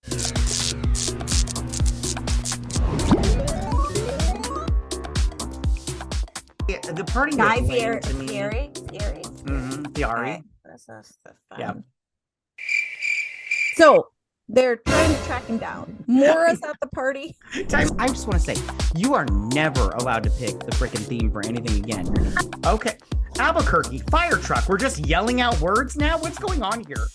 The party Guy was Fieri. lame to me. Fieri. Fieri. This is the fun. Yeah. So they're trying to track him down. Mora's at the party. I just want to say, you are never allowed to pick the freaking theme for anything again. Okay. Albuquerque, fire truck. We're just yelling out words now? What's going on here?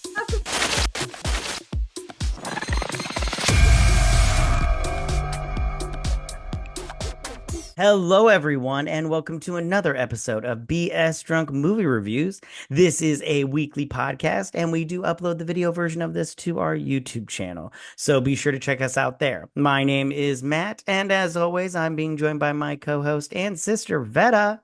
Hello, everyone, and welcome to another episode of BS Drunk Movie Reviews. This is a weekly podcast, and we do upload the video version of this to our YouTube channel. So be sure to check us out there. My name is Matt, and as always, I'm being joined by my co-host and sister, Vetta.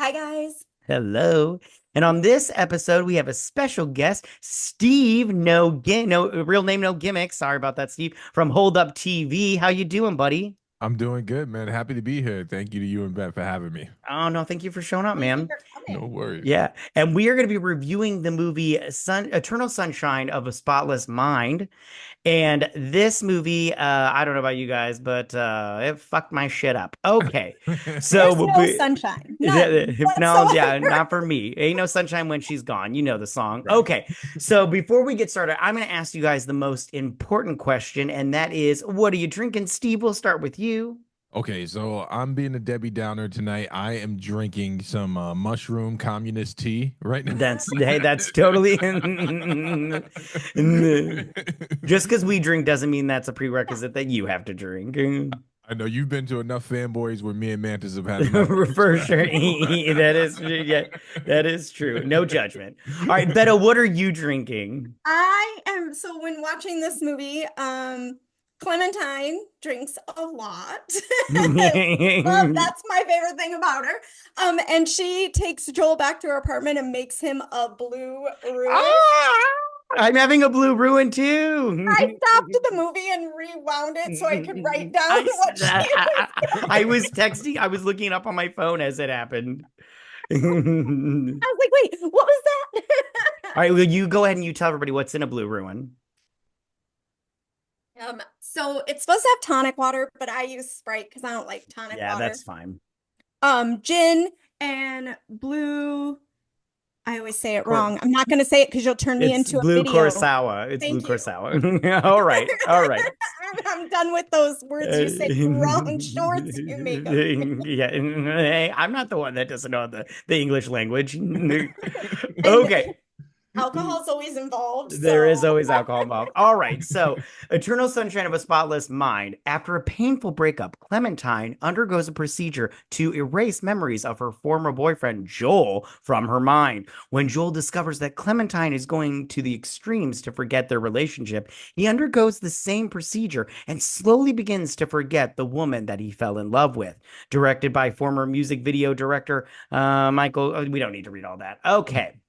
Hi, guys. Hello. And on this episode, we have a special guest, Steve, no real name, no gimmicks. Sorry about that, Steve, from Hold Up TV. How you doing, buddy? I'm doing good, man. Happy to be here. Thank you to you and Beth for having me. Oh, no, thank you for showing up, man. No worries. Yeah, and we are going to be reviewing the movie Eternal Sunshine of a Spotless Mind. And this movie, I don't know about you guys, but it fucked my shit up. Okay, so no sunshine. Not for me. Ain't no sunshine when she's gone. You know the song. Right. Okay, so before we get started, I'm going to ask you guys the most important question, and that is, what are you drinking? Steve, we'll start with you. Okay, so I'm being a Debbie Downer tonight. I am drinking some mushroom communist tea right now. That's totally just because we drink doesn't mean that's a prerequisite that you have to drink. I know you've been to enough fanboys where me and Mantis have had for sure. That is true. No judgment. All right, Vetta, what are you drinking? So when watching this movie, Clementine drinks a lot. That's my favorite thing about her. And she takes Joel back to her apartment and makes him a blue ruin. I'm having a blue ruin too. I stopped the movie and rewound it so I could write down I was texting. I was looking it up on my phone as it happened. I was like, wait, what was that? All right, well, you go ahead and you tell everybody what's in a blue ruin. So it's supposed to have tonic water, but I use Sprite because I don't like tonic water. Yeah, that's fine. Gin and blue. I always say it wrong. I'm not going to say it because you'll turn me into a blue video. Kurosawa. It's blue Kurosawa. All right. I'm done with those words you say wrong shorts you make up. Yeah, I'm not the one that doesn't know the English language. Okay. Alcohol's always involved. So. There is always alcohol involved. All right. So, Eternal Sunshine of a Spotless Mind. After a painful breakup, Clementine undergoes a procedure to erase memories of her former boyfriend, Joel, from her mind. When Joel discovers that Clementine is going to the extremes to forget their relationship, he undergoes the same procedure and slowly begins to forget the woman that he fell in love with. Directed by former music video director Michael. We don't need to read all that. Okay.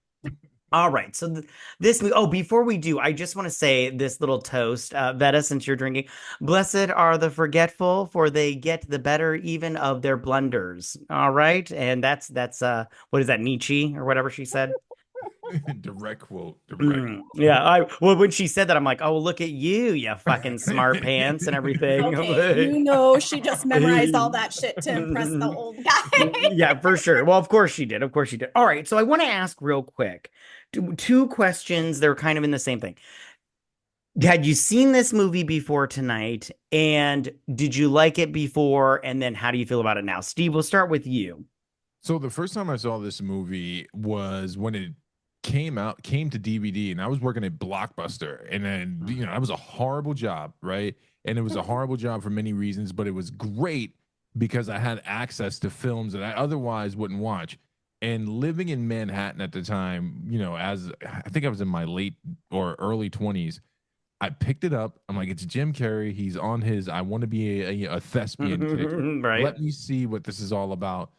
All right, so before we do, I just want to say this little toast, Vetta, since you're drinking. Blessed are the forgetful, for they get the better even of their blunders. All right, and that's what is that, Nietzsche or whatever she said? Direct quote. Yeah, when she said that, I'm like, oh, look at you fucking smart pants and everything. Okay, she just memorized all that shit to impress the old guy. Yeah, for sure. Well, of course she did. All right, so I want to ask real quick two questions. They're kind of in the same thing. Had you seen this movie before tonight? And did you like it before? And then how do you feel about it now? Steve, we'll start with you. So the first time I saw this movie was when it came to DVD, and I was working at Blockbuster, and then that was a horrible job, right? And it was a horrible job for many reasons, but it was great because I had access to films that I otherwise wouldn't watch. And living in Manhattan at the time, as I think I was in my late or early 20s, I picked it up. I'm like, it's Jim Carrey. He's on his I want to be a thespian kick. Right. Let me see what this is all about.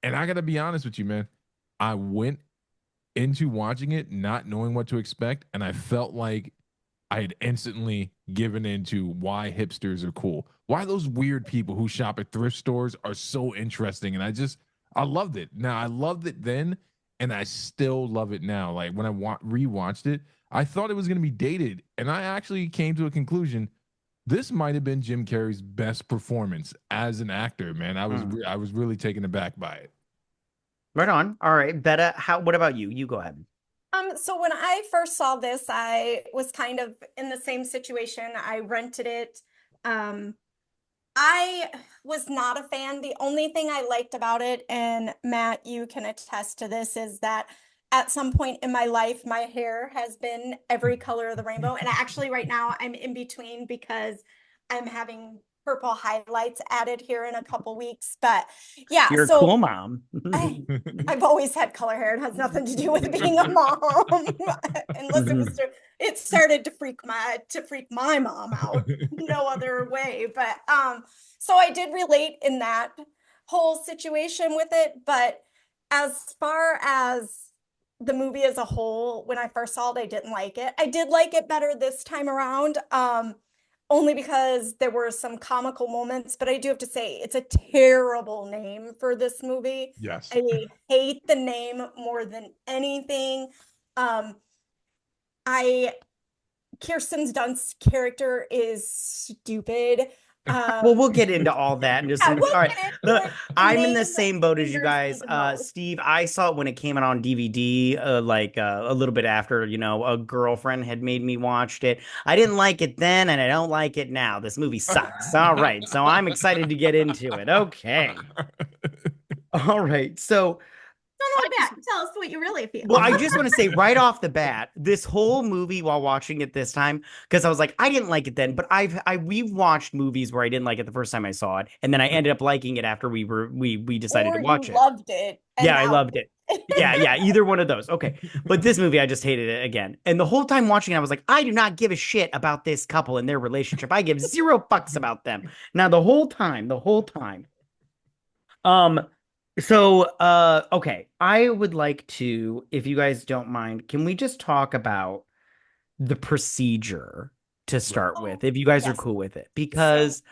And I got to be honest with you, man. I went into watching it not knowing what to expect, and I felt like I had instantly given into why hipsters are cool. Why those weird people who shop at thrift stores are so interesting. And I loved it. Now, I loved it then, and I still love it now. Like when I rewatched it, I thought it was going to be dated, and I actually came to a conclusion. This might have been Jim Carrey's best performance as an actor. Man, I was really taken aback by it. Right on. All right, Betta, what about you? You go ahead. So when I first saw this, I was kind of in the same situation. I rented it. Um, I was not a fan. The only thing I liked about it, and Matt, you can attest to this, is that at some point in my life, my hair has been every color of the rainbow. And actually, right now, I'm in between because I'm having purple highlights added here in a couple weeks. But yeah, You're a so cool mom. I've always had color hair. It has nothing to do with being a mom, unless it started to freak my mom out. No other way. But so I did relate in that whole situation with it. But as far as the movie as a whole, when I first saw it, I didn't like it. I did like it better this time around. Only because there were some comical moments, but I do have to say it's a terrible name for this movie. Yes. I hate the name more than anything. Um, I Kirsten Dunst's character is stupid. Well, we'll get into all that in just a minute. We'll All right. get into Look, it. I'm in the Name same boat as you angers me guys. the most. Steve, I saw it when it came out on DVD, a little bit after, a girlfriend had made me watch it. I didn't like it then, and I don't like it now. This movie sucks. All right. So I'm excited to get into it. Okay. All right. So No, no, Matt, tell us what you really feel. well, I just want to say right off the bat, this whole movie while watching it this time, because I was like, I didn't like it then, but we've watched movies where I didn't like it the first time I saw it, and then I ended up liking it after we decided Or to you watch it. loved it. Yeah, I loved it. Yeah, either one of those. Okay. But this movie, I just hated it again. And the whole time watching it, I was like, I do not give a shit about this couple and their relationship. I give zero fucks about them. Now, the whole time. Um, okay, I would like to, if you guys don't mind, can we just talk about the procedure to start with, if you guys are Yes. cool with it? Because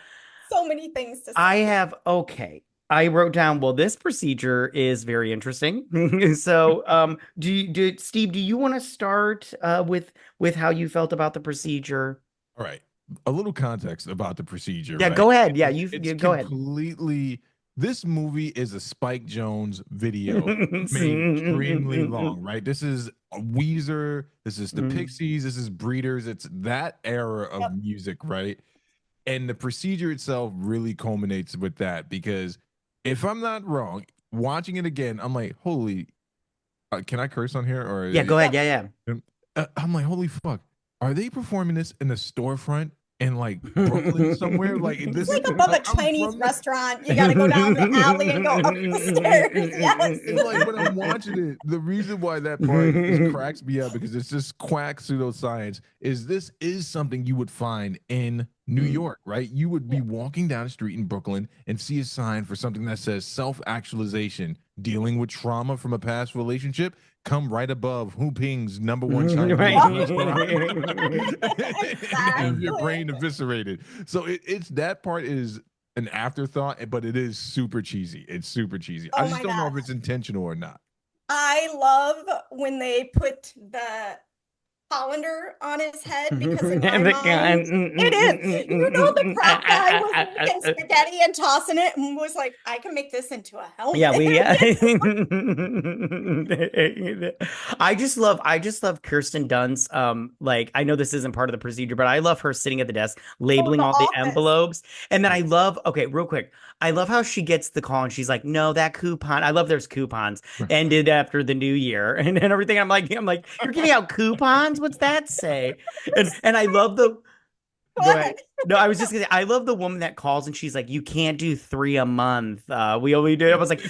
So many things to say. I wrote down, well, this procedure is very interesting. So, Steve, do you want to start with how you felt about the procedure? All right. A little context about the procedure, Yeah, right? go ahead. Yeah, It's go ahead. completely. This movie is a Spike Jones video made extremely long, right? This is Weezer. This is the Pixies. This is Breeders. It's that era of music, right? And the procedure itself really culminates with that because if I'm not wrong, watching it again, I'm like, holy, can I curse on here? Or Yeah, go ahead. Yeah, I'm like, holy fuck, are they performing this in a storefront in like Brooklyn somewhere? Like this It's like is above a like, I'm Chinese from restaurant. You got to go down the alley and go up the stairs. Yes. It's like when I'm watching it, the reason why that part just cracks me up because it's just quack pseudoscience is this is something you would find in New York, right? You would be walking down the street in Brooklyn and see a sign for something that says self-actualization, dealing with trauma from a past relationship. Come right above Hu Ping's #1 Chinese restaurant and have your brain eviscerated. So it's that part is an afterthought, but it is super cheesy. It's super cheesy. I just don't know if it's intentional or not. I love when they put the colander on his head because in my mind, it is. You know, the prop guy was making spaghetti and tossing it and was like, I can make this into a helmet. Yeah, I just love Kirsten Dunst. Like I know this isn't part of the procedure, but I love her sitting at the desk labeling all the envelopes. And then okay, real quick. I love how she gets the call and she's like, no, that coupon. I love there's coupons ended after the new year and everything. I'm like, you're giving out coupons? What's that say? And I love the No, I was just gonna say, I love the woman that calls and she's like, you can't do 3 a month. We only do. I was like,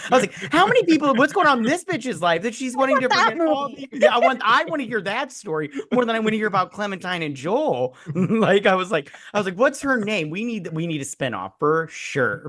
how many people, what's going on in this bitch's life that she's wanting to bring in all these? I want to hear that story more than I want to hear about Clementine and Joel. I was like, what's her name? We need a spinoff for sure.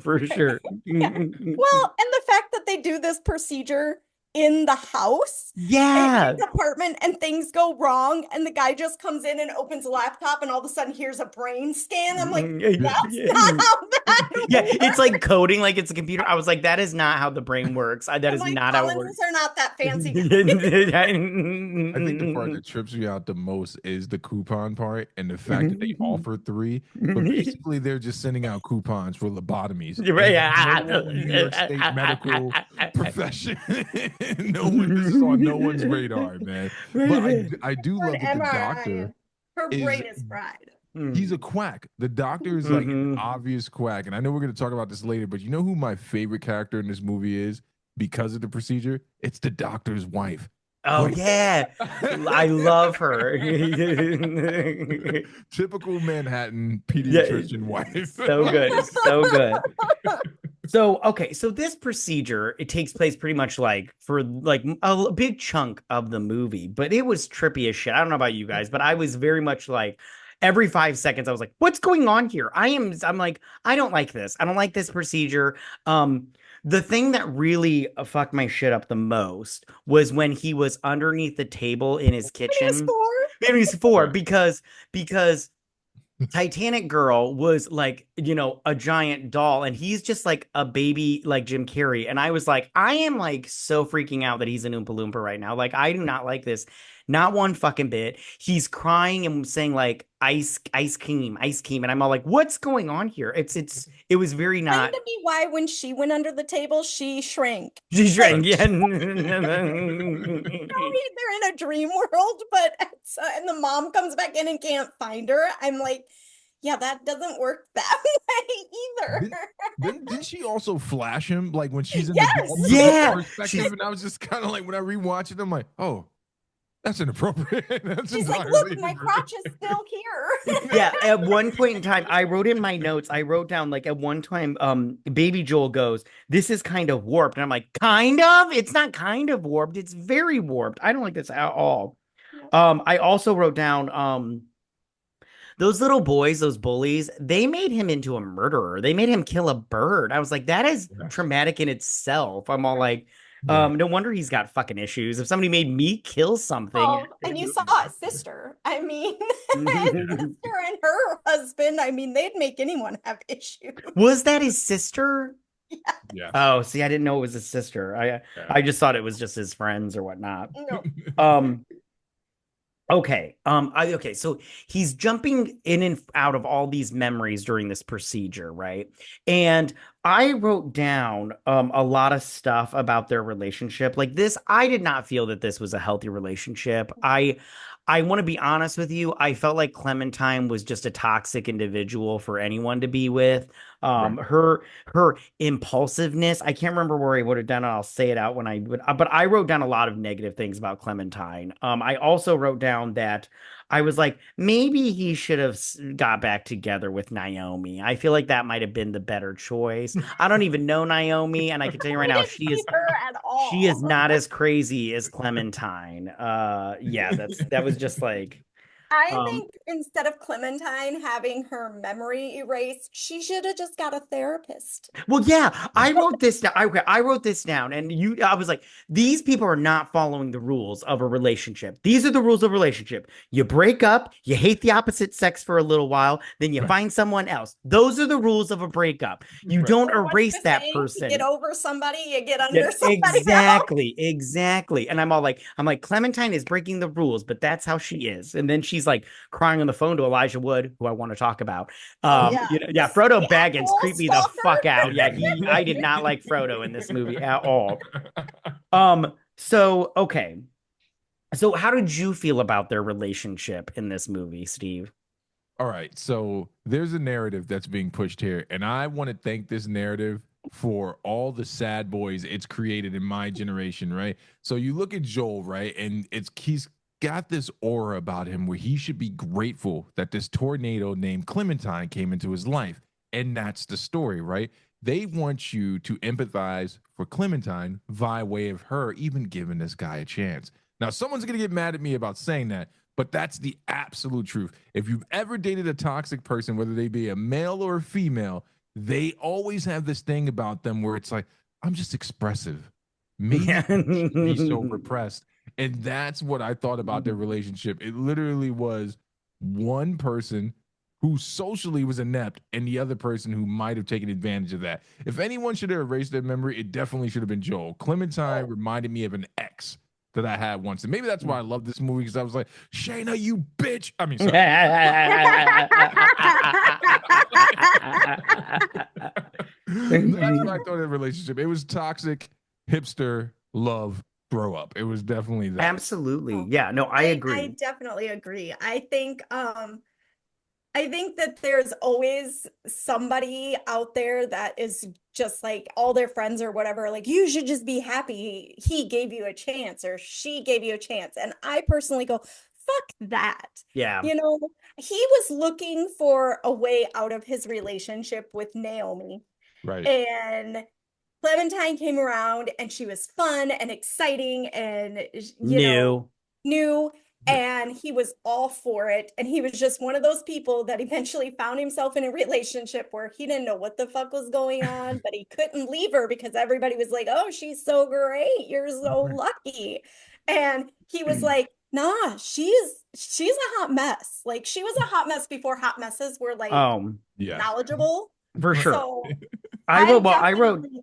Yeah. Well, and the fact that they do this procedure in the house, Yeah. in his apartment, and things go wrong, and the guy just comes in and opens a laptop, and all of a sudden here's a brain scan. I'm like, that's not how that Yeah, works. it's like coding like it's a computer. I was like, that is not how the brain works. That I'm is like, not how it works. tolerances are not that fancy. I think the part that trips me out the most is the coupon part and the fact that they offer 3, but basically they're just sending out coupons for lobotomies. Right. And no New York State medical profession, this is on no one's radar, man. But I do For love an that the MRI, doctor her is brain is fried. he's a quack. The doctor is like an obvious quack, and I know we're going to talk about this later. But you know who my favorite character in this movie is because of the procedure? It's the doctor's wife. Oh yeah, I love her. Typical Manhattan Yeah, pediatrician wife. so good, so good. So okay, so this procedure it takes place pretty much like for like a big chunk of the movie, but it was trippy as shit. I don't know about you guys, but I was very much like every 5 seconds I was like, "What's going on here?" I'm like, I don't like this. I don't like this procedure. The thing that really fucked my shit up the most was when he was underneath the table in his Maybe it's kitchen. 4. Maybe he's 4 because Titanic Girl was like, a giant doll, and he's just like a baby, like Jim Carrey. And I was like, I am like so freaking out that he's an Oompa Loompa right now. Like, I do not like this, not one fucking bit. He's crying and saying like ice cream, and I'm all like, what's going on here? It was very Explain not. to me why when she went under the table, she shrank. She's trying, yeah. They're in a dream world, but and the mom comes back in and can't find her. I'm like, yeah, that doesn't work that way either. Didn't she also flash him like when she's in Yes. the Yeah. perspective? And I was just kind of like, when I rewatch it, I'm like, oh, that's inappropriate. That's She's like, entirely look, my crotch is still here. Yeah, at one point in time, I wrote in my notes, I wrote down like at one time, baby Joel goes, "This is kind of warped." And I'm like, kind of? It's not kind of warped, it's very warped. I don't like this at all. I also wrote down those little boys, those bullies, they made him into a murderer. They made him kill a bird. I was like, that is traumatic in itself. I'm all like, no wonder he's got fucking issues. If somebody made me kill something. Oh, and you saw a sister. I mean, sister and her husband. I mean, they'd make anyone have issues. Was that his sister? Yeah. Oh, see, I didn't know it was his sister. I just thought it was just his friends or whatnot. No. Okay. So he's jumping in and out of all these memories during this procedure, right? And I wrote down a lot of stuff about their relationship. Like this, I did not feel that this was a healthy relationship. I want to be honest with you. I felt like Clementine was just a toxic individual for anyone to be with. Her impulsiveness. I can't remember where I wrote it down. And I'll say it out when I would. But I wrote down a lot of negative things about Clementine. I also wrote down that I was like, maybe he should have got back together with Naomi. I feel like that might have been the better choice. I don't even know Naomi, and I can tell you right now, she is not as crazy as Clementine. Yeah, that was just like. I think instead of Clementine having her memory erased, she should have just got a therapist. Well, yeah, I wrote this down. I wrote this down, and I was like, these people are not following the rules of a relationship. These are the rules of a relationship. You break up, you hate the opposite sex for a little while, then you find someone else. Those are the rules of a breakup. You don't erase that person. You get over somebody, you get under somebody Exactly. And I'm like, Clementine is breaking the rules, but that's how she is. And then she's like crying on the phone to Elijah Wood, who I want to talk about. Frodo Baggins creeped me the fuck out. Yeah, I did not like Frodo in this movie at all. So okay. So how did you feel about their relationship in this movie, Steve? All right. So there's a narrative that's being pushed here, and I want to thank this narrative for all the sad boys it's created in my generation, right? So you look at Joel, right? And he's got this aura about him where he should be grateful that this tornado named Clementine came into his life. And that's the story, right? They want you to empathize for Clementine via way of her even giving this guy a chance. Now, someone's going to get mad at me about saying that, but that's the absolute truth. If you've ever dated a toxic person, whether they be a male or a female, they always have this thing about them where it's like, I'm just expressive. maybe I shouldn't be so repressed. And that's what I thought about their relationship. It literally was one person who socially was inept and the other person who might have taken advantage of that. If anyone should have erased their memory, it definitely should have been Joel. Clementine reminded me of an ex that I had once. And maybe that's why I love this movie, because I was like, Shayna, you bitch. I mean, sorry. That's what I thought of the relationship. It was toxic, hipster, love, throw up. It was definitely that. Absolutely. Yeah, no, I agree. I definitely agree. I think that there's always somebody out there that is just like all their friends or whatever, like, you should just be happy he gave you a chance or she gave you a chance. And I personally go, fuck that. Yeah. You know, he was looking for a way out of his relationship with Naomi. Right. And Clementine came around and she was fun and exciting and, new. And he was all for it. And he was just one of those people that eventually found himself in a relationship where he didn't know what the fuck was going on, but he couldn't leave her because everybody was like, oh, she's so great. You're so lucky. And he was like, nah, she's a hot mess. Like, she was a hot mess before hot messes were like knowledgeable. For sure. So I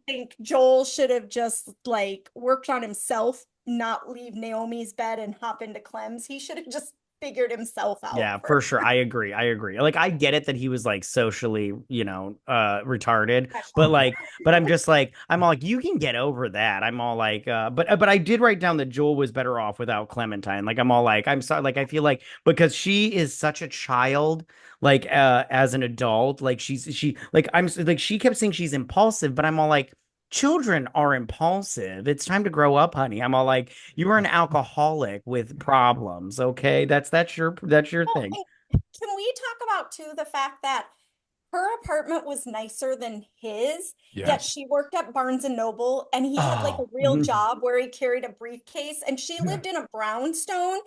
think Joel should have just like worked on himself, not leave Naomi's bed and hop into Clem's. He should have just figured himself out. Yeah, for sure. I agree. Like, I get it that he was like socially, retarded, but I'm just like, I'm all like, you can get over that. I'm all like, but I did write down that Joel was better off without Clementine. Like, I'm all like, I'm sorry. Like, I feel like because she is such a child, like, as an adult, like she kept saying she's impulsive, but I'm all like, children are impulsive. It's time to grow up, honey. I'm all like, you are an alcoholic with problems. Okay, that's your thing. Can we talk about too the fact that her apartment was nicer than his, yet she worked at Barnes and Noble and he had like a real job where he carried a briefcase, and she lived in a brownstone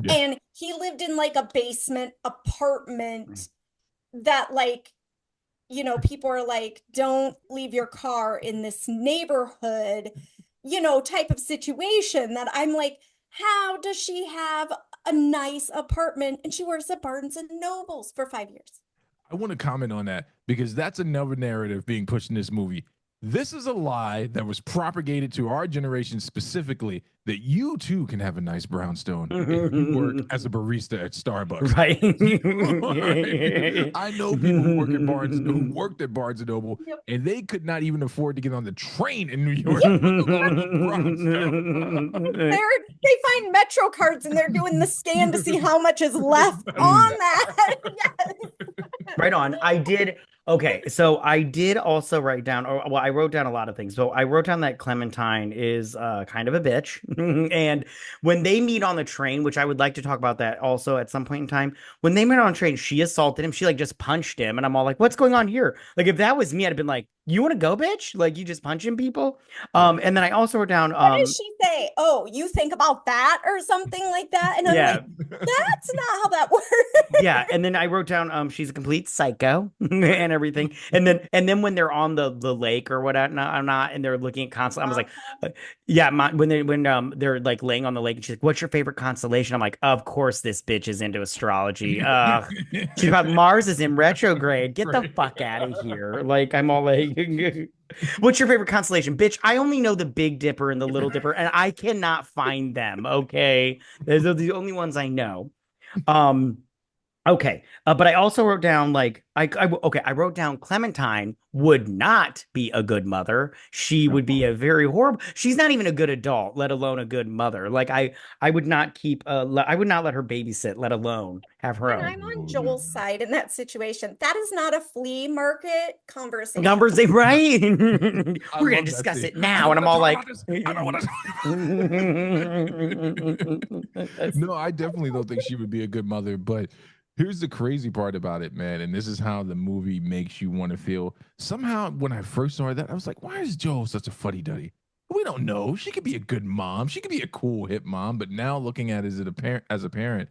and he lived in like a basement apartment that, like, people are like, don't leave your car in this neighborhood, type of situation, that I'm like, how does she have a nice apartment and she works at Barnes and Nobles for 5 years? I want to comment on that because that's another narrative being pushed in this movie. This is a lie that was propagated to our generation specifically, that you too can have a nice brownstone if you work as a barista at Starbucks. Right. I know people who worked at Barnes and Noble, and they could not even afford to get on the train in New York. They find Metro cards and they're doing the scan to see how much is left on that. Yes. Right on. I did. Okay, so I did also write down, I wrote down a lot of things. So I wrote down that Clementine is kind of a bitch. And when they meet on the train, which I would like to talk about that also at some point in time, when they met on the train, she assaulted him. She like just punched him. And I'm all like, what's going on here? Like, if that was me, I'd have been like, you want to go, bitch? Like, you just punching people? And then I also wrote down... what did she say? Oh, you think about that or something like that? And I'm like, that's not how that works. Yeah, and then I wrote down she's a complete psycho and everything. And then when they're on the lake or whatnot, and they're looking at constellation, I was like, when they're like laying on the lake and she's like, what's your favorite constellation? I'm like, of course this bitch is into astrology. She's about Mars is in retrograde. Get the fuck out of here. Like, I'm all like, what's your favorite constellation? Bitch, I only know the Big Dipper and the Little Dipper, and I cannot find them, okay? Those are the only ones I know. Okay, but I also wrote down like I wrote down Clementine would not be a good mother. She would be a very horrible. She's not even a good adult, let alone a good mother. Like I would not I would not let her babysit, let alone have her own. I'm on Joel's side in that situation. That is not a flea market conversation. Right? We're gonna discuss it now, and I'm all like, I don't want to. No, I definitely don't think she would be a good mother, but. Here's the crazy part about it, man, and this is how the movie makes you want to feel. Somehow, when I first saw that, I was like, why is Joel such a fuddy-duddy? We don't know. She could be a good mom. She could be a cool, hip mom. But now looking at it as a parent,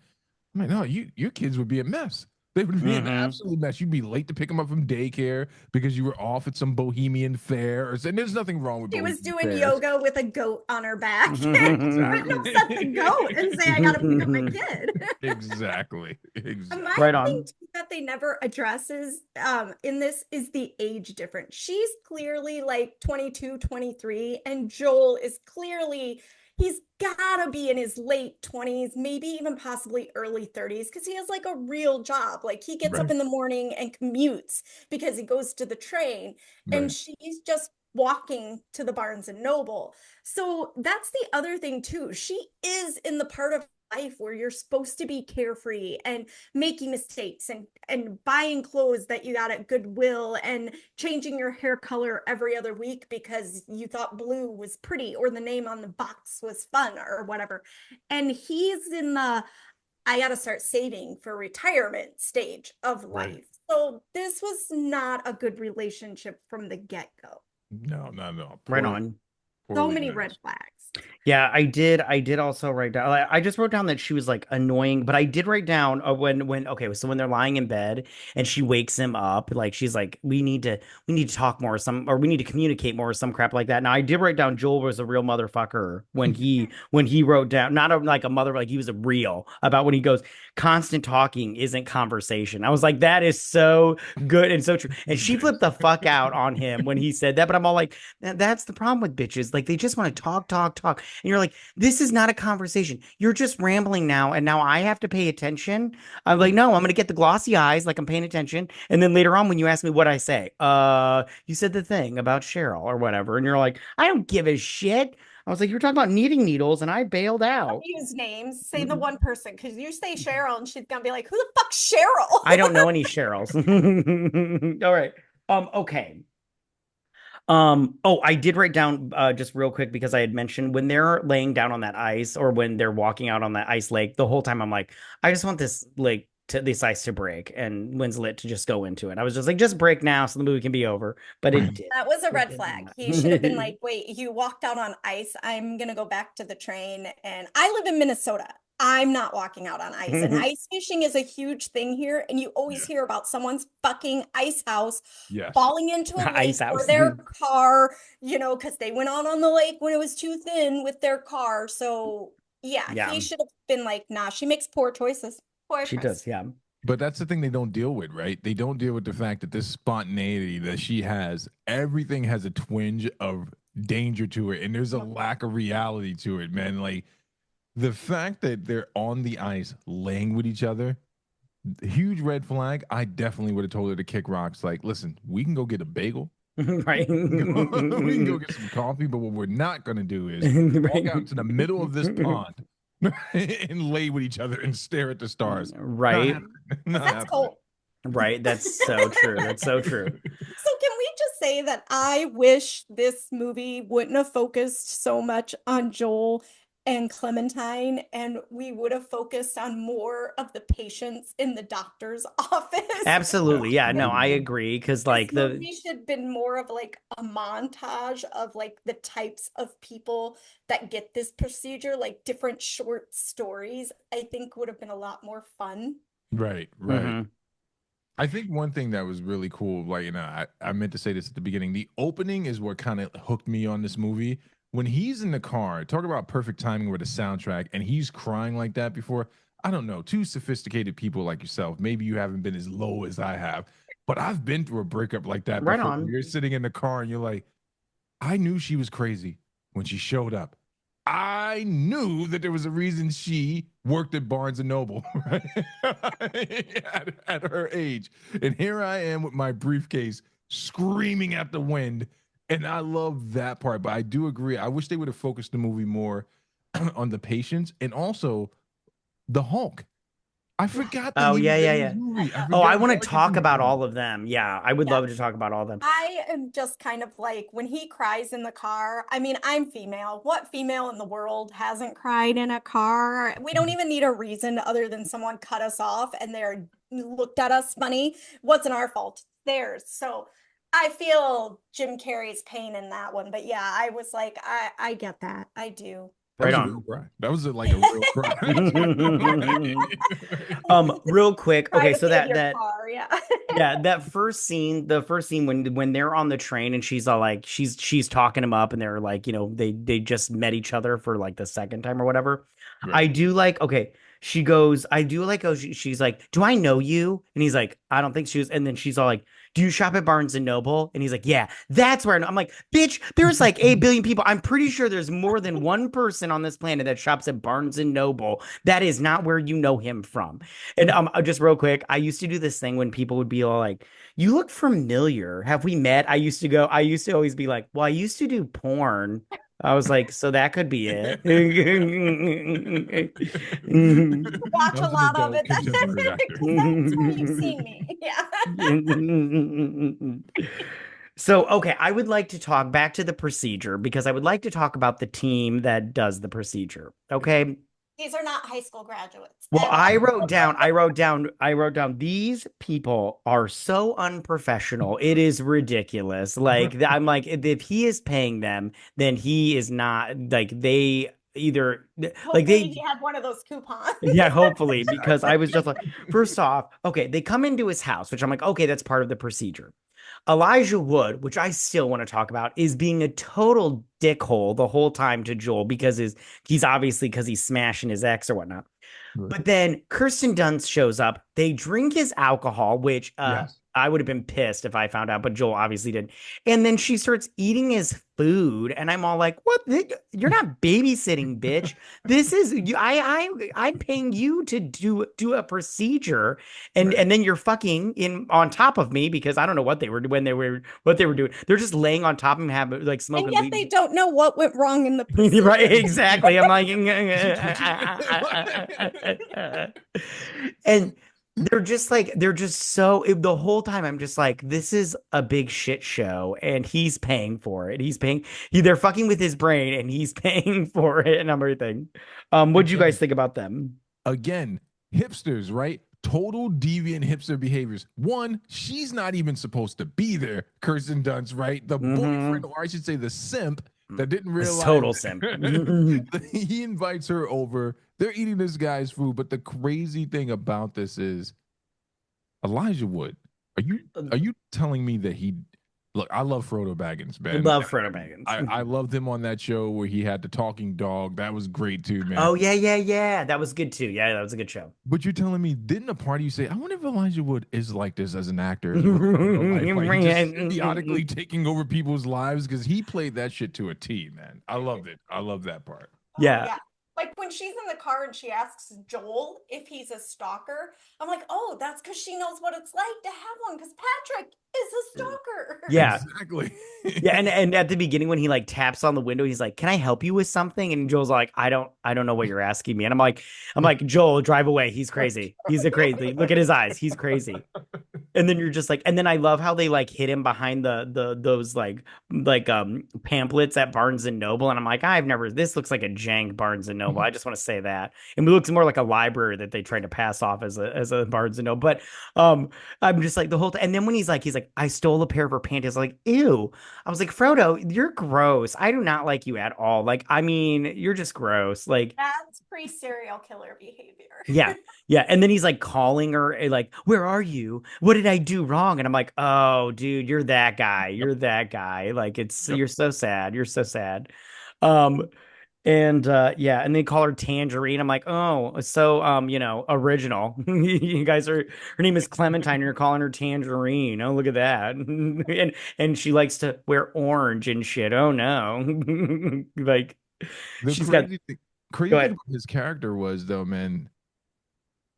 I'm like, no, your kids would be a mess. They would be an Mm-hmm. absolute mess. You'd be late to pick them up from daycare because you were off at some bohemian fair. And there's nothing wrong with She was bohemian doing fairs. yoga with a goat on her back. Wouldn't Exactly. upset the goat and say, I got to pick up my kid. Exactly. My Exactly. Right thing on. too that they never addresses in this is the age difference. She's clearly like 22, 23, and Joel is clearly he's gotta be in his late 20s, maybe even possibly early 30s, because he has like a real job. Like he gets up Right. in the morning and commutes because he goes to the train, and Right. she's just walking to the Barnes and Noble. So that's the other thing too. She is in the part of life where you're supposed to be carefree and making mistakes and buying clothes that you got at Goodwill and changing your hair color every other week because you thought blue was pretty or the name on the box was fun or whatever. And he's in the I got to start saving for retirement stage of Right. life. So this was not a good relationship from the get-go. No, no, no. Right Poorly, on. So poorly many red managed. flags. Yeah, I did also write down. I just wrote down that she was like annoying, but I did write down when okay, so when they're lying in bed and she wakes him up, like she's like, we need to talk more, or we need to communicate more, or some crap like that. Now I did write down Joel was a real motherfucker when he wrote down not a, like a mother, like he was a real about when he goes, constant talking isn't conversation. I was like, that is so good and so true. And she flipped the fuck out on him when he said that, but I'm all like, that's the problem with bitches. Like they just want to talk, talk, talk. And you're like, this is not a conversation. You're just rambling now. And now I have to pay attention. I'm like, no, I'm going to get the glossy eyes, like I'm paying attention. And then later on, when you ask me what I say, you said the thing about Cheryl or whatever. And you're like, I don't give a shit. I was like, you're talking about knitting needles and I bailed out. Use names. Say the one person because you say Cheryl and she's gonna be like, "Who the fuck's Cheryl?" I don't know any Cheryls. All right. Okay. Oh, I did write down just real quick because I had mentioned when they're laying down on that ice or when they're walking out on that ice lake, the whole time I'm like, I just want this lake to this ice to break and Winslet to just go into it. I was just like, just break now so the movie can be over. But it did. That was a It red did flag. not. He should have been like, "Wait, you walked out on ice. I'm gonna go back to the train." And I live in Minnesota. I'm not walking out on ice. And ice fishing is a huge thing here. And you always Yeah. hear about someone's fucking ice house Yes. falling into a lake Ice or house. their car, because they went out on the lake when it was too thin with their car. So yeah, Yeah, he should have been like, nah, she makes poor choices. Poor she choice. does. Yeah. But that's the thing they don't deal with, right? They don't deal with the fact that this spontaneity that she has, everything has a twinge of danger to it, and there's a lack of reality to it, man. Like the fact that they're on the ice laying with each other, huge red flag. I definitely would have told her to kick rocks. Like, listen, we can go get a bagel. Right. We can go get some coffee, but what we're not going to do is walk out into the middle of this pond and lay with each other and stare at the stars. Not Right. happening. Not That's happening. cold. Right. That's so true. That's so true. So can we just say that I wish this movie wouldn't have focused so much on Joel and Clementine, and we would have focused on more of the patients in the doctor's office. Absolutely. Yeah, no, I Absolutely. agree. Because This like the movie should have been more of like a montage of like the types of people that get this procedure, like different short stories, I think would have been a lot more fun. Right, right. Mhm. I think one thing that was really cool, like, I meant to say this at the beginning. The opening is what kind of hooked me on this movie. When he's in the car, talk about perfect timing with a soundtrack, and he's crying like that before. I don't know, two sophisticated people like yourself. Maybe you haven't been as low as I have, but I've been through a breakup like that Right before. on. You're sitting in the car and you're like, I knew she was crazy when she showed up. I knew that there was a reason she worked at Barnes and Noble right? at her age. And here I am with my briefcase screaming at the wind. And I love that part. But I do agree. I wish they would have focused the movie more on the patients and also the Hulk. I forgot that Oh, he yeah, was yeah, in this yeah. movie. I Oh, I forgot want to Marcus was talk in about it. all of them. Yeah, I would Yeah. love to talk about all of them. I am just kind of like when he cries in the car. I mean, I'm female. What female in the world hasn't cried in a car? We don't even need a reason other than someone cut us off and they're looked at us funny. Wasn't our fault, theirs. So I feel Jim Carrey's pain in that one. But yeah, I was like, I get that. I do. That Right was a real on. cry. That was like a real cry. Real quick. Try Okay, to so fit that your that car, yeah. yeah, that first scene when they're on the train and she's all like she's talking him up and they're like, they just met each other for like the second time or whatever. Right. I do like, okay, she goes, I do like, oh, she's like, do I know you? And he's like, I don't think she was. And then she's all like, do you shop at Barnes and Noble? And he's like, yeah, that's where I know. I'm like, bitch, there's like 8 billion people. I'm pretty sure there's more than one person on this planet that shops at Barnes and Noble. That is not where you know him from. And just real quick, I used to do this thing when people would be all like, you look familiar. Have we met? I used to always be like, well, I used to do porn. I was like, so that could be it. Watch I a was an lot of adult it. That's contemporary actor. where you've seen me. Yeah. So, okay, I would like to talk back to the procedure because I would like to talk about the team that does the procedure. Okay. These are not high school graduates Well, at all. I wrote down, these people are so unprofessional. It is ridiculous. Like, I'm like, if he is paying them, then he is not like they either like Hopefully they he had one of those coupons. yeah, hopefully, because I was just like, first off, okay, they come into his house, which I'm like, okay, that's part of the procedure. Elijah Wood, which I still want to talk about, is being a total dickhole the whole time to Joel because he's obviously because he's smashing his ex or whatnot. Right. But then Kirsten Dunst shows up. They drink his alcohol, which Yes. I would have been pissed if I found out, but Joel obviously didn't. And then she starts eating his food, and I'm all like, "What? You're not babysitting, bitch. This is you. I'm paying you to do a procedure, and Right. and then you're fucking in on top of me because I don't know what they were what they were doing. They're just laying on top of him, having like And smoking yet weed. they don't know what went wrong in the procedure. Right, exactly. I'm like, and they're just so the whole time I'm just like, this is a big shit show, and he's paying for it. They're fucking with his brain, and he's paying for it and everything. What'd you guys think about them? Again, hipsters, right? Total deviant hipster behaviors. One, she's not even supposed to be there. Kirsten Dunst, right? The boyfriend, or I should say the simp, that didn't It's realize total simp. he invites her over. They're eating this guy's food. But the crazy thing about this is Elijah Wood. Are you telling me that he look, I love Frodo Baggins, man. Love Frodo Baggins. I loved him on that show where he had the talking dog. That was great too, man. Oh yeah. That was good too. Yeah, that was a good show. But you're telling me, didn't a part of you say, I wonder if Elijah Wood is like this as an actor, as life, like just idiotically taking over people's lives? Because he played that shit to a T, man. I loved it. I love that part. Yeah. Like when she's in the car and she asks Joel if he's a stalker, I'm like, oh, that's because she knows what it's like to have one because Patrick is a stalker. Yeah. Exactly. Yeah, and at the beginning when he like taps on the window, he's like, "Can I help you with something?" And Joel's like, "I don't know what you're asking me." And I'm like, "Joel, drive away. He's crazy. He's a crazy. Look at his eyes. He's crazy." And then you're just like, and then I love how they like hid him behind those pamphlets at Barnes and Noble, and I'm like, this looks like a jank Barnes and Noble. I just want to say that, and it looks more like a library that they tried to pass off as a Barnes and Noble. But I'm just like the whole time, and then when he's like, I stole a pair of her panties. I'm like, ew. I was like, Frodo, you're gross. I do not like you at all. Like, I mean, you're just gross. Like, that's pre-serial killer behavior. Yeah. Yeah. And then he's like calling her, like, where are you? What did I do wrong? And I'm like, oh, dude, you're that guy. You're that guy. Like, you're so sad. You're so sad. Um, and yeah, and they call her Tangerine. I'm like, oh, so original. You guys are her name is Clementine, and you're calling her Tangerine. Oh, look at that. And she likes to wear orange and shit. Oh no. Like The she's got crazy go thing ahead. about his character was though, man,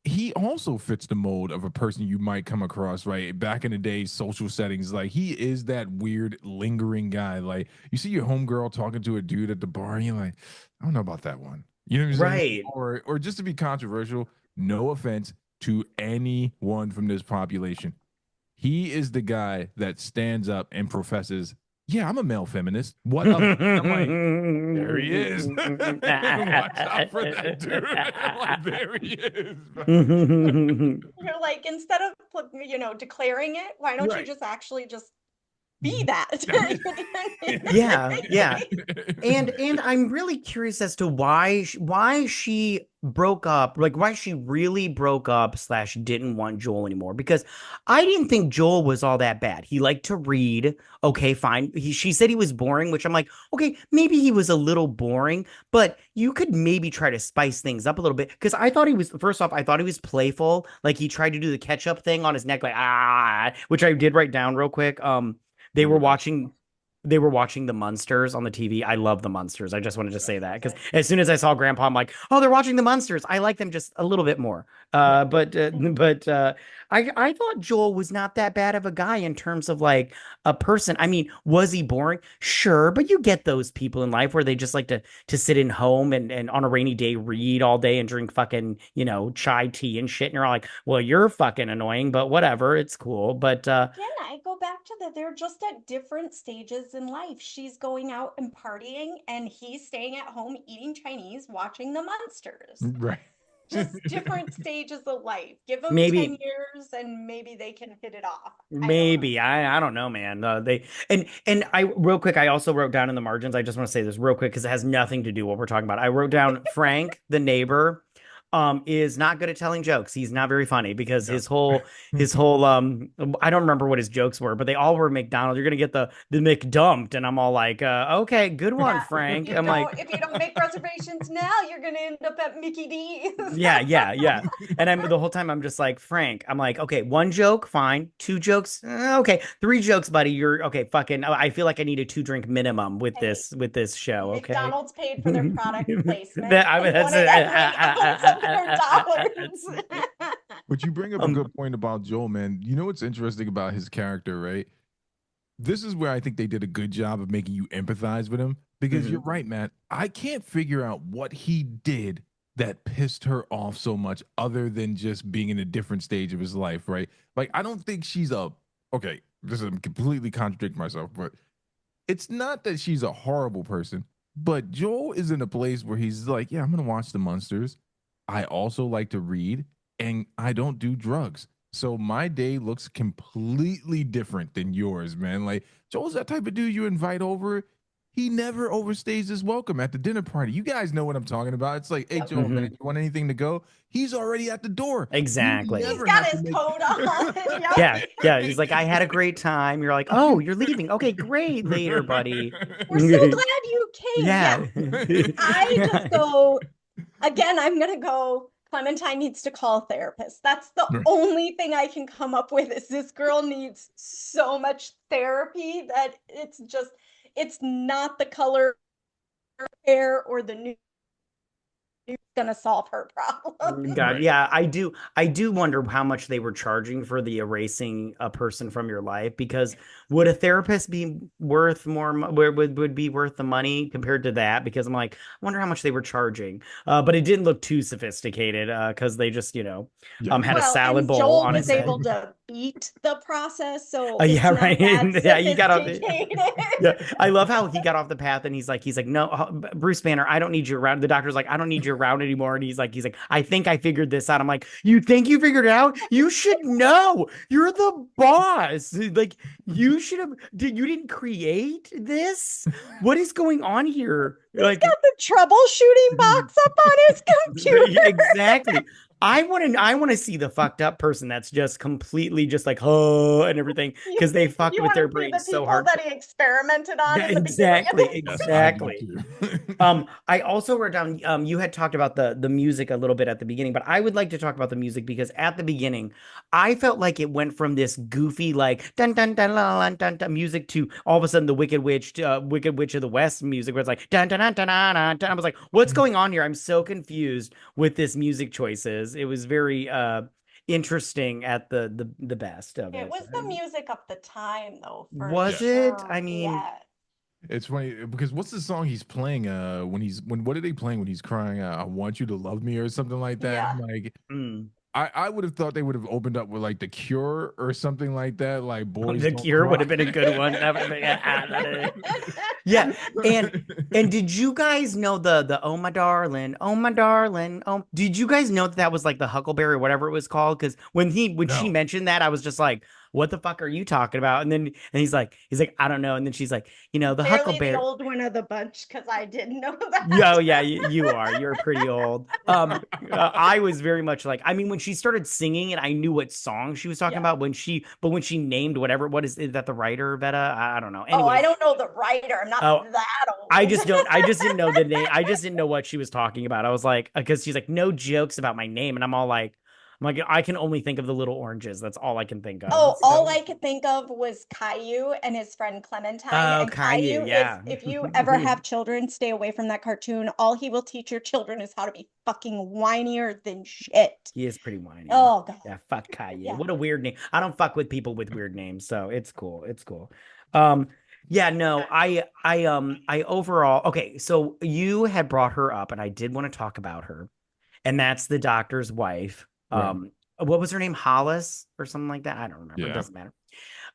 he also fits the mold of a person you might come across, right? Back in the day, social settings, like he is that weird, lingering guy. Like you see your homegirl talking to a dude at the bar, and you're like, I don't know about that one. You know what I'm saying? Right. Or just to be controversial, no offense to anyone from this population. He is the guy that stands up and professes, yeah, I'm a male feminist. What of it? I'm like, there he is. Watch out for that dude. I'm like, there he is. You're like, instead of declaring it, why don't you Right. just actually just be that. Yeah. And I'm really curious as to why she broke up, like why she really broke up slash didn't want Joel anymore. Because I didn't think Joel was all that bad. He liked to read. Okay, fine. She said he was boring, which I'm like, okay, maybe he was a little boring, but you could maybe try to spice things up a little bit. Because I thought he was, first off, I thought he was playful. Like he tried to do the ketchup thing on his neck, like which I did write down real quick. They were watching they were watching the Munsters on the TV. I love the Munsters. I just wanted to say that because as soon as I saw Grandpa, I'm like, oh, they're watching the Munsters. I like them just a little bit more. But I thought Joel was not that bad of a guy in terms of like a person. I mean, was he boring? Sure, but you get those people in life where they just like to sit in home and on a rainy day read all day and drink fucking chai tea and shit. And you're all like, well, you're fucking annoying, but whatever, it's cool. But Again, I go back to that they're just at different stages in life. She's going out and partying, and he's staying at home eating Chinese, watching the Munsters. Right. Just different stages of life. Give them maybe 10 years and maybe they can hit it off. maybe I don't know, man. They and I real quick. I also wrote down in the margins. I just want to say this real quick because it has nothing to do with what we're talking about. I wrote down Frank, the neighbor, is not good at telling jokes. He's not very funny because his whole I don't remember what his jokes were, but they all were McDonald's. You're gonna get the McDumped, and I'm all like, okay, good one, Frank. I'm like, if you don't make reservations now, you're gonna end up at Mickey D's. yeah. And I'm the whole time I'm just like, Frank, I'm like, okay, one joke, fine. Two jokes, okay. Three jokes, buddy. You're okay, fucking I feel like I need a 2-drink minimum with this show. Okay. McDonald's paid for their product placement. I mean, that's $100. But you bring up a good point about Joel, man. You know what's interesting about his character, right? This is where I think they did a good job of making you empathize with him because you're right, Matt. I can't figure out what he did that pissed her off so much other than just being in a different stage of his life, right? Like, I don't think she's okay, this is completely contradict myself, but it's not that she's a horrible person, but Joel is in a place where he's like, yeah, I'm going to watch the Munsters. I also like to read and I don't do drugs. So my day looks completely different than yours, man. Like Joel's that type of dude you invite over. He never overstays his welcome at the dinner party. You guys know what I'm talking about. It's like, hey, Joel, man, you want anything to go? He's already at the door. Exactly. He's got his coat on. Yeah. He's like, I had a great time. You're like, oh, you're leaving. Okay, great. Later, buddy. We're so glad you came. Yeah. I just go, again, I'm going to go, Clementine needs to call a therapist. That's the only thing I can come up with is this girl needs so much therapy that it's not the color hair or the new gonna solve her problem. God, yeah, I do wonder how much they were charging for the erasing a person from your life because would a therapist be worth more would be worth the money compared to that because I'm like I wonder how much they were charging but it didn't look too sophisticated because they just had a salad bowl Joel on was his able to beat the process so yeah right yeah you got off yeah I love how he got off the path and he's like no Bruce Banner I don't need you around the doctor's like I don't need you around anymore and he's like I think I figured this out. I'm like, you think you figured it out? You should know. You're the boss. Like you should have you didn't create this? What is going on here? He's got the troubleshooting box up on his computer. Exactly. I want to see the fucked up person that's just completely just like and everything because they fucked with their brains so hard that he experimented on. Yeah, exactly. I also wrote down you had talked about the music a little bit at the beginning, but I would like to talk about the music because at the beginning I felt like it went from this goofy like dun dun dun dun dun, dun music to all of a sudden the Wicked Witch of the West music where it's like dun dun dun dun dun dun. I was like, what's going on here? I'm so confused with this music choices. It was very interesting at the best of it. It was the music of the time though. Was it? I mean, yeah. It's funny because what's the song he's playing what are they playing when he's crying I want you to love me or something like that? Yeah. Like I would have thought they would have opened up with like The Cure or something like that. Like Boys The Don't Cure Cry. would have been a good one. That would have been, Yeah, and did you guys know the oh my darling, oh did you guys know that that was like the Huckleberry or whatever it was called? Because when she No. mentioned that, I was just like, what the fuck are you talking about? And he's like, I don't know. And then she's like, the Barely the Huckleberry. old one of the bunch because I didn't know Yeah, that. oh, yeah, you are. You're pretty old. I was very much like, I mean, when she started singing it, I knew what song she was talking Yeah. about. When she named whatever, is that the writer, Vetta? I don't know. Oh, I Anyways, don't know the writer. I'm not oh, that old. I just didn't know the name. I just didn't know what she was talking about. I was like, because she's like, no jokes about my name. And I'm like, I can only think of the little oranges. That's all I can think of. Oh, all So, I could think of was Caillou and his friend Clementine. oh, And Caillou, Caillou is, yeah. if you ever have children, stay away from that cartoon. All he will teach your children is how to be fucking whinier than shit. He is pretty whiny. Oh, God. Yeah, fuck Caillou. Yeah. What a weird name. I don't fuck with people with weird names, so it's cool. It's cool. Um, yeah, no, I overall, okay, so you had brought her up, and I did want to talk about her, and that's the doctor's wife. Right. What was her name? Hollis or something like that? I don't remember. It Yeah. doesn't matter.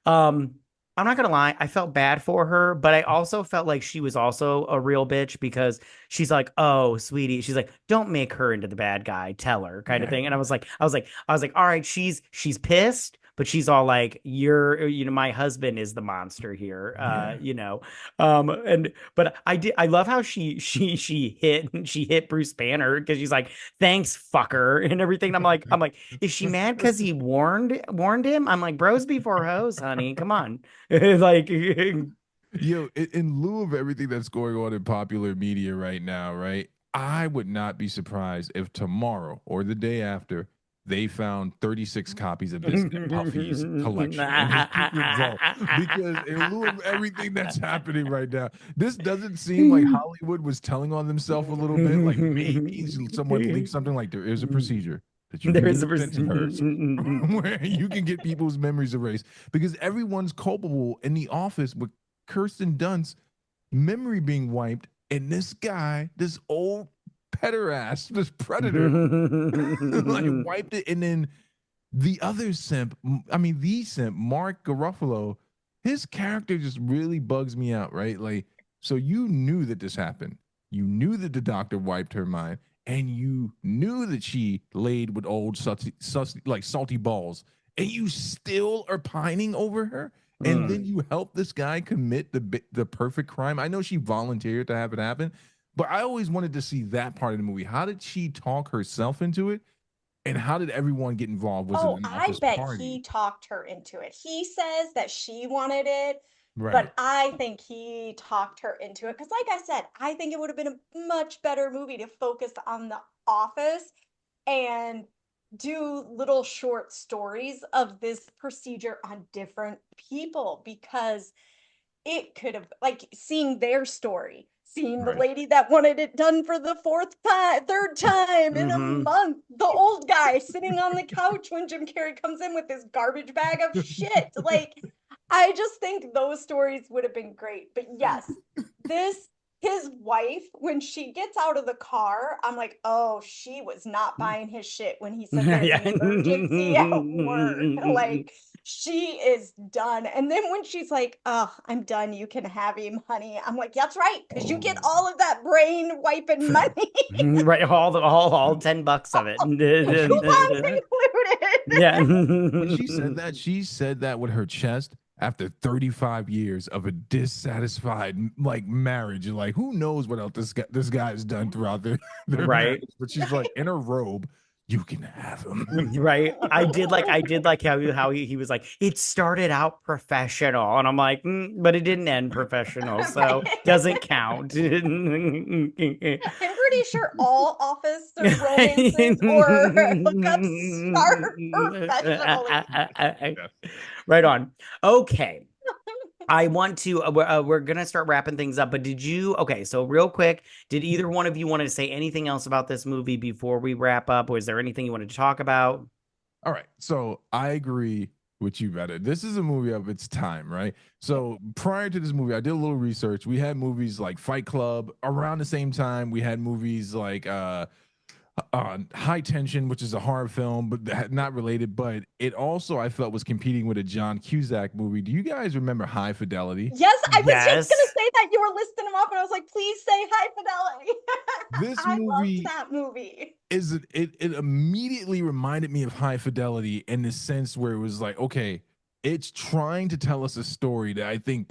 Um, I'm not gonna lie, I felt bad for her, but I also felt like she was also a real bitch because she's like, "Oh, sweetie," she's like, "Don't make her into the bad guy, tell her," kind of thing. And I was like, all right, she's pissed, but she's all like, my husband is the monster here, Yeah. and but I love how she hit Bruce Banner because she's like, "Thanks, fucker," and everything. And I'm like, is she mad because he warned him? I'm like, bros before hoes, honey. Come on. Like Yo, in lieu of everything that's going on in popular media right now, right? I would not be surprised if tomorrow or the day after they found 36 copies of this in Puffy's collection in his secret vault. Because in lieu of everything that's happening right now, this doesn't seem like Hollywood was telling on themselves a little bit. Like maybe someone leaked something like there is a procedure that you there can is get a sent to hers where you can get people's memories erased because everyone's culpable in the office with Kirsten Dunst's memory being wiped, and this guy, this old pederast, this predator, like wiped it, and then the other simp, the simp, Mark Garofalo, his character just really bugs me out, right? Like, so you knew that this happened, you knew that the doctor wiped her mind, and you knew that she laid with old salty balls, and you still are pining over her and then you help this guy commit the perfect crime. I know she volunteered to have it happen, but I always wanted to see that part of the movie. How did she talk herself into it, and how did everyone get involved? Was it Oh, an I office bet party? he talked her into it. He says that she wanted it, Right. but I think he talked her into it. Because, like I said, I think it would have been a much better movie to focus on the office and do little short stories of this procedure on different people because it could have like seeing their story, seeing the Right. lady that wanted it done for the third time in a Mhm. month, the old guy sitting on the couch when Jim Carrey comes in with his garbage bag of shit. Like, I just think those stories would have been great. But yes, this his wife, when she gets out of the car, I'm like, oh, she was not buying his shit when he said there's Yeah. an emergency at work. Like, she is done. And then when she's like, oh, I'm done, you can have him, honey. I'm like, that's right, because you get Oh. all of that brain wiping money. Right, all $10 of it. Coupons included. Yeah. When she said that with her chest after 35 years of a dissatisfied like marriage. Like, who knows what else this guy has done throughout their Right. marriage? But she's like in a robe, you can have him. Right. I did like how he was like, it started out professional. And I'm like, but it didn't end professional, so doesn't count. I'm pretty sure all office romances or hookups start professionally. Right on. Okay. I want to, we're going to start wrapping things up, but okay, so real quick, did either one of you want to say anything else about this movie before we wrap up? Was there anything you wanted to talk about? All right. So I agree with you, Vetta. This is a movie of its time, right? So prior to this movie, I did a little research. We had movies like Fight Club around the same time. We had movies like High Tension, which is a horror film, but not related. But it also I felt was competing with a John Cusack movie. Do you guys remember High Fidelity? Yes, I was just gonna Yes. say that. You were listing them off, and I was like, please say High Fidelity. This I loved movie that movie. it immediately reminded me of High Fidelity in the sense where it was like, okay, it's trying to tell us a story that I think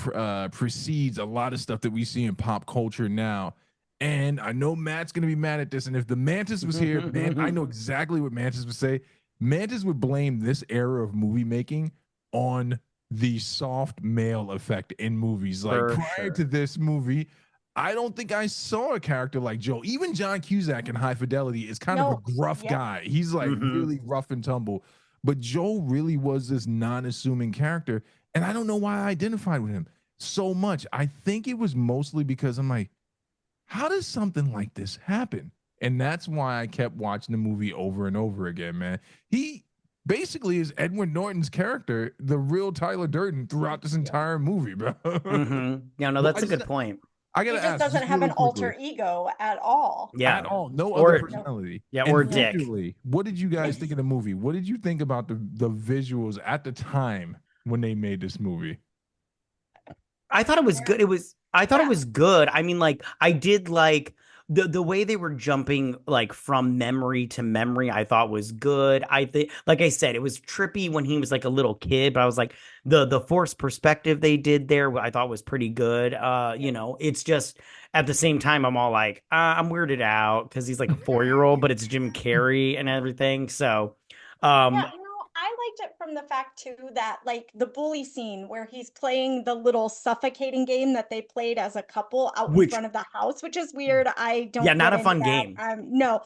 precedes a lot of stuff that we see in pop culture now. And I know Matt's gonna be mad at this. And if the Mantis was here, man, I know exactly what Mantis would say. Mantis would blame this era of movie making on the soft male effect in movies. Like For prior sure. to this movie, I don't think I saw a character like Joe. Even John Cusack in High Fidelity is kind of a No, gruff yeah, guy. He's like Hmm. really rough and tumble. But Joe really was this non-assuming character. And I don't know why I identified with him so much. I think it was mostly because I'm like, how does something like this happen? And that's why I kept watching the movie over and over again, man. He basically is Edward Norton's character, the real Tyler Durden throughout this yeah. entire movie, bro. Yeah, no, Well, that's a good point. I He gotta just ask doesn't just have really an quickly alter ego at all. at Yeah. all, no other Or No. personality. yeah, And or No. Dick. visually, what did you guys think of the movie? What did you think about the visuals at the time when they made this movie? I thought it was good. I thought it Yeah. was good. I mean, like I did like the way they were jumping like from memory to memory, I thought was good. I think like I said, it was trippy when he was like a little kid, but I was like the forced perspective they did there, I thought was pretty good. You know, it's just at the same time I'm all like, I'm weirded out because he's like a 4-year-old, but it's Jim Carrey and everything. So Yeah, um I liked it from the fact too that like the bully scene where he's playing the little suffocating game that they played as a couple out in which front of the house, which is weird. I yeah, don't not get a into fun that. game. No,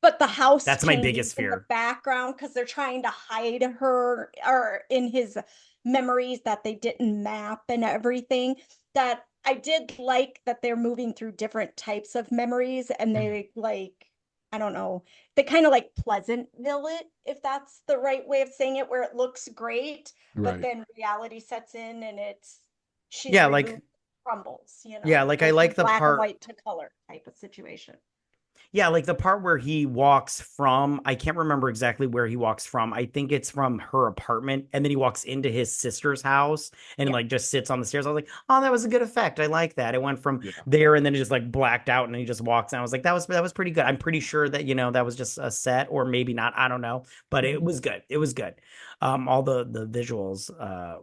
but the house That's my changing biggest in the fear. background because they're trying to hide her or in his memories that they didn't map and everything. That I did like that they're moving through different types of memories and they like, I don't know, they kind of like Pleasantville it, if that's the right way of saying it, where it looks great, but Right. then reality sets in and she's Yeah, removed, like crumbles, yeah, like I goes from like the black and part. white to color type of situation. Yeah, like the part where he walks from, I can't remember exactly where he walks from. I think it's from her apartment. And then he walks into his sister's house and Yeah. like just sits on the stairs. I was like, oh, that was a good effect. I like that. It went from Yeah. there and then it just like blacked out and he just walks. And I was like, that was pretty good. I'm pretty sure that, that was just a set or maybe not. I don't know. But it was good. It was good. All the visuals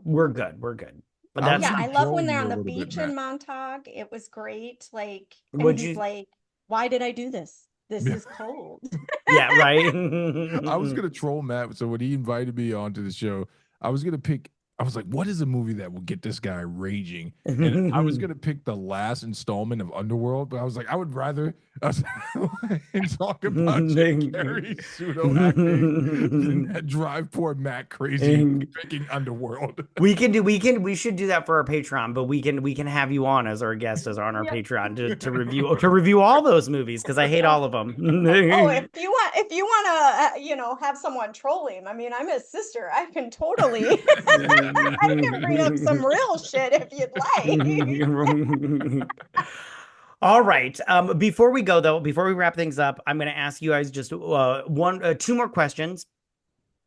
were good. Were good. But I was Yeah, that's gonna I love troll when they're you on a the little bit, beach in Matt. Montauk. It was great. Like, and would he's you like, why did I do this? This Yeah. is cold. yeah, right. I was gonna troll Matt. So when he invited me onto the show, I was gonna pick. I was like, "What is a movie that will get this guy raging?" And I was gonna pick the last installment of Underworld, but I was like, I would rather us and talk about Jim Carrey's pseudo acting than that drive poor Matt crazy picking Underworld. We should do that for our Patreon, but we can have you on as our guest as on our Yeah. Patreon to review all those movies because I hate all of them. Oh, if you want to, have someone troll him. I mean, I'm his sister. I can totally, I can bring up some real shit if you'd like. All right. Before we go though, before we wrap things up, I'm going to ask you guys just two more questions.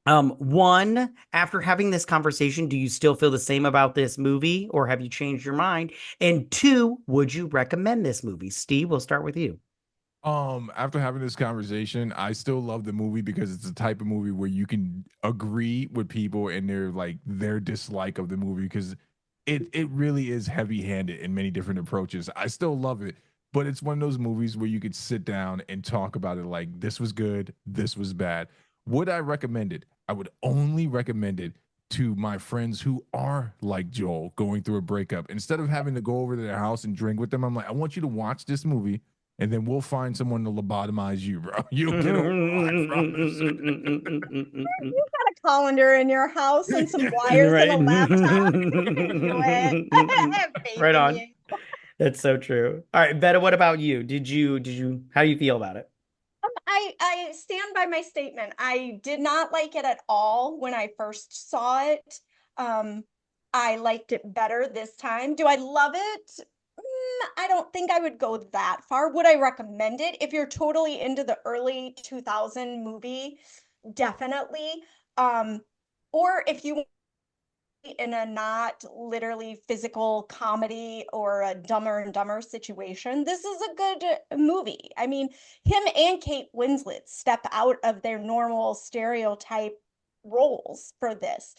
One, after having this conversation, do you still feel the same about this movie or have you changed your mind? And two, would you recommend this movie? Steve, we'll start with you. After having this conversation, I still love the movie because it's the type of movie where you can agree with people and their dislike of the movie because it really is heavy-handed in many different approaches. I still love it, but it's one of those movies where you could sit down and talk about it like this was good, this was bad. Would I recommend it? I would only recommend it to my friends who are like Joel going through a breakup. Instead of having to go over to their house and drink with them, I'm like, I want you to watch this movie and then we'll find someone to lobotomize you, bro. You'll get over, I promise. You got a colander in your house and some wires and a Right. laptop. You can do it. I have faith Right in on. you. That's so true. All right, Betta, what about you? How do you feel about it? I stand by my statement. I did not like it at all when I first saw it. I liked it better this time. Do I love it? I don't think I would go that far. Would I recommend it? If you're totally into the early 2000 movie, definitely. Um, or if you in a not literally physical comedy or a Dumber and Dumber situation, this is a good movie. I mean, him and Kate Winslet step out of their normal stereotype roles for this.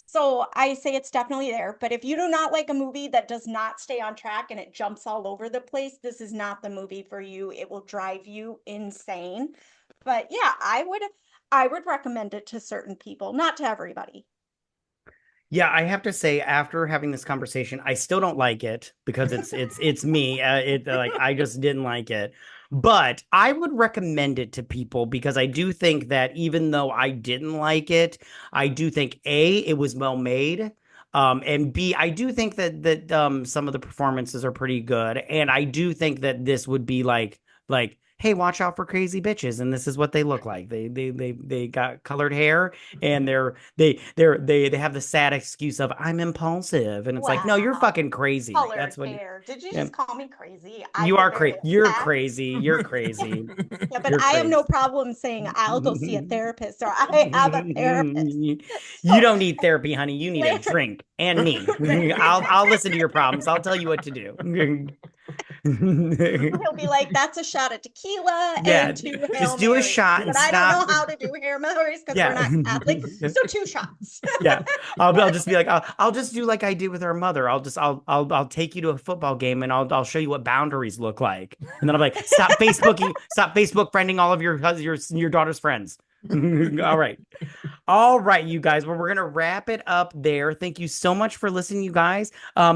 So I say it's definitely there. But if you do not like a movie that does not stay on track and it jumps all over the place, this is not the movie for you. It will drive you insane. But yeah, I would recommend it to certain people, not to everybody. Yeah, I have to say, after having this conversation, I still don't like it because it's me. Like I just didn't like it, but I would recommend it to people because I do think that even though I didn't like it, I do think A, it was well made. And B, I do think that some of the performances are pretty good, and I do think that this would be like hey, watch out for crazy bitches, and this is what they look like. They got colored hair, and they have the sad excuse of I'm impulsive, and it's like, no, you're Wow. fucking crazy. Colored That's what. hair. Did you Yeah, just call me crazy? I you get are very crazy. You're upset. crazy. You're crazy. Yeah, but You're I have crazy. no problem saying I'll go see a therapist or I have a therapist. You So don't need therapy, honey. You need a later, drink and me. right. I'll listen to your problems. I'll tell you what to do. He'll be like, that's a shot of tequila Yeah, and two just Hail do a Marys. shot and But I don't stop. know how to do Hail Marys because we're Yeah. not Catholic. So two shots. Yeah, I'll just be like, I'll just do like I did with our mother. I'll take you to a football game and I'll show you what boundaries look like. And then I'm like, stop Facebook friending all of your daughter's friends. All right. All right, you guys. Well, we're gonna wrap it up there. Thank you so much for listening, you guys.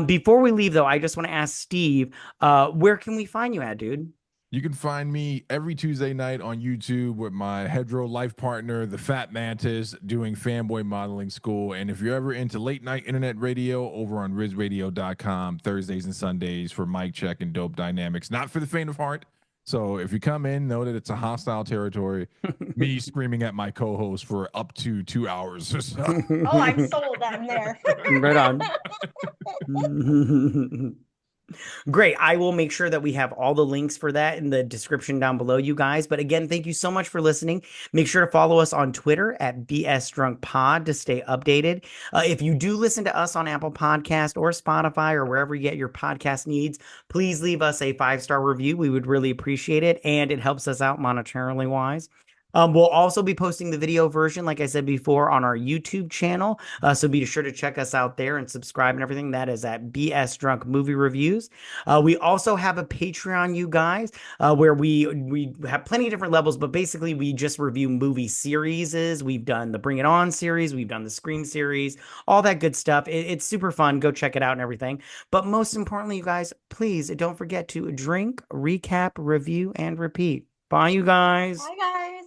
Before we leave though, I just want to ask Steve, where can we find you at, dude? You can find me every Tuesday night on YouTube with my hetero life partner, the Fat Mantis, doing fanboy modeling school. And if you're ever into late night internet radio, over on rizradio.com, Thursdays and Sundays for mic check and dope dynamics. Not for the faint of heart. So if you come in, know that it's a hostile territory. Me screaming at my co-host for up to 2 hours or so. Oh, I'm sold. I'm there. Right on. Great. I will make sure that we have all the links for that in the description down below, you guys. But again, thank you so much for listening. Make sure to follow us on Twitter at BSDrunkPod to stay updated. If you do listen to us on Apple Podcast or Spotify or wherever you get your podcast needs, please leave us a 5-star review. We would really appreciate it, and it helps us out monetarily wise. We'll also be posting the video version, like I said before, on our YouTube channel. So be sure to check us out there and subscribe and everything. That is at BS Drunk Movie Reviews. We also have a Patreon, you guys, where we have plenty of different levels, but basically we just review movie series. We've done the Bring It On series, we've done the Scream series, all that good stuff. It's super fun. Go check it out and everything. But most importantly, you guys, please don't forget to drink, recap, review, and repeat. Bye, you guys. Bye, guys.